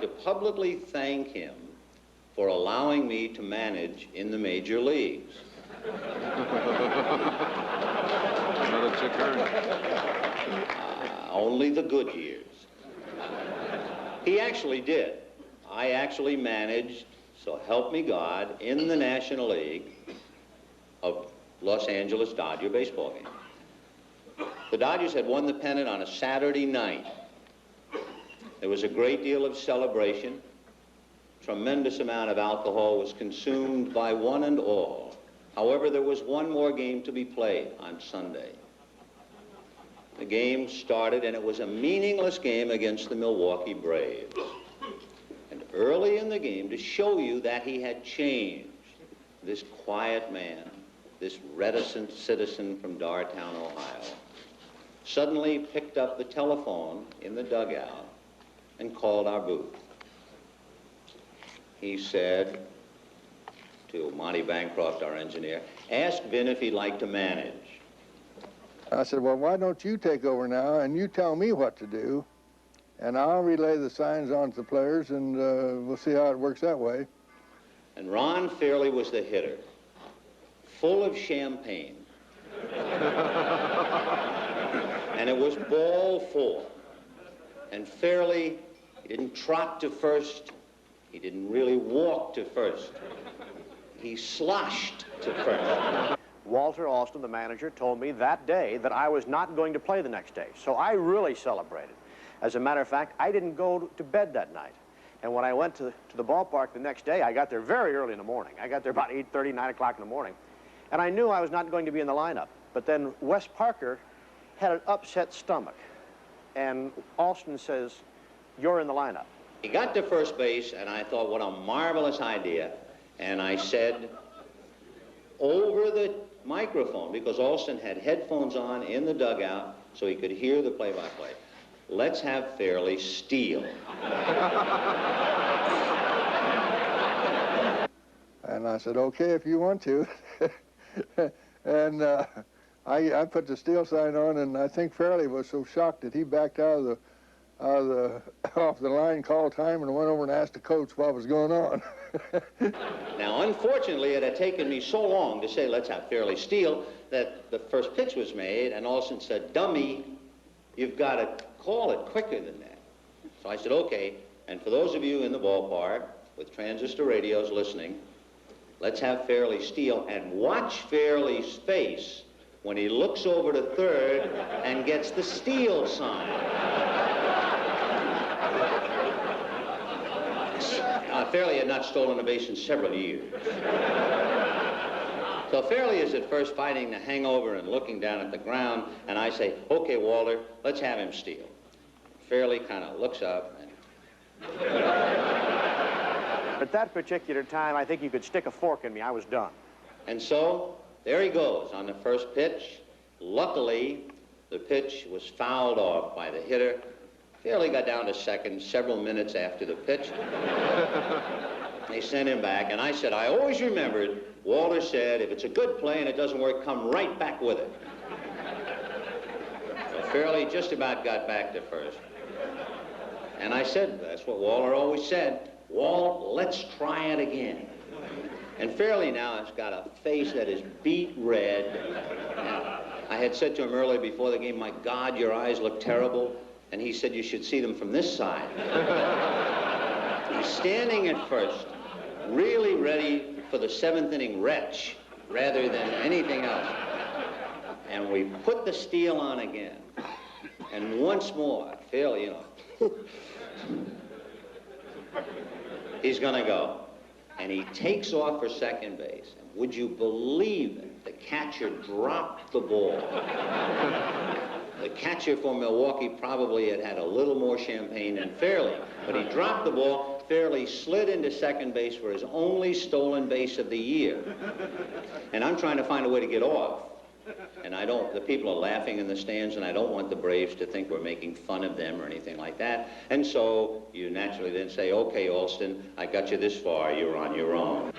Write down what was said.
To publicly thank him for allowing me to manage in the major leagues. Another chicken. Only the good years. He actually did. I actually managed, so help me God, in the National League of Los Angeles Dodger baseball game. The Dodgers had won the pennant on a Saturday night. There was a great deal of celebration. Tremendous amount of alcohol was consumed by one and all. However, there was one more game to be played on Sunday. The game started, and it was a meaningless game against the Milwaukee Braves. And early in the game, to show you that he had changed, this quiet man, this reticent citizen from Dartown, Ohio, suddenly picked up the telephone in the dugout and called our booth. He said to Monty Bancroft, our engineer, ask Vin if he'd like to manage. I said, well, why don't you take over now and you tell me what to do, and I'll relay the signs on to the players, and we'll see how it works that way. And Ron Fairley was the hitter, full of champagne. And it was ball 4. And Fairley, he didn't trot to first. He didn't really walk to first. He sloshed to first. Walter Alston, the manager, told me that day that I was not going to play the next day. So I really celebrated. As a matter of fact, I didn't go to bed that night. And when I went to the ballpark the next day, I got there very early in the morning. I got there about 8:30, 9 o'clock in the morning. And I knew I was not going to be in the lineup. But then Wes Parker had an upset stomach. And Alston says, you're in the lineup. He got to first base, and I thought, what a marvelous idea. And I said, over the microphone, because Alston had headphones on in the dugout so he could hear the play-by-play, let's have Fairley steal. And I said, okay, if you want to. And I put the steal sign on, and I think Fairley was so shocked that he backed off the line, called time, and went over and asked the coach what was going on. Now, unfortunately, it had taken me so long to say, let's have Fairley steal, that the first pitch was made, and Alston said, dummy, you've got to call it quicker than that. So I said, okay, and for those of you in the ballpark with transistor radios listening, let's have Fairley steal, and watch Fairley's face when he looks over to third and gets the steal sign. Fairley had not stolen a base in several years. So Fairley is at first fighting the hangover and looking down at the ground, and I say, okay, Walter, let's have him steal. Fairley kind of looks up and... At that particular time, I think you could stick a fork in me. I was done. And so, there he goes on the first pitch. Luckily, the pitch was fouled off by the hitter. Fairley got down to second several minutes after the pitch. They sent him back, and I said, I always remembered, Walter said, if it's a good play and it doesn't work, come right back with it. So Fairley just about got back to first. And I said, that's what Walter always said, Walt, let's try it again. And Fairley now has got a face that is beet red. And I had said to him earlier before the game, my God, your eyes look terrible. And he said, you should see them from this side. He's standing at first, really ready for the 7th inning retch rather than anything else. And we put the steal on again. And once more, Phil, you know, he's going to go. And he takes off for second base. And would you believe it? The catcher dropped the ball. The catcher for Milwaukee probably had had a little more champagne than Fairley, but he dropped the ball. Fairley slid into second base for his only stolen base of the year. And I'm trying to find a way to get off. And the people are laughing in the stands, and I don't want the Braves to think we're making fun of them or anything like that. And so you naturally then say, okay, Alston, I got you this far, you're on your own.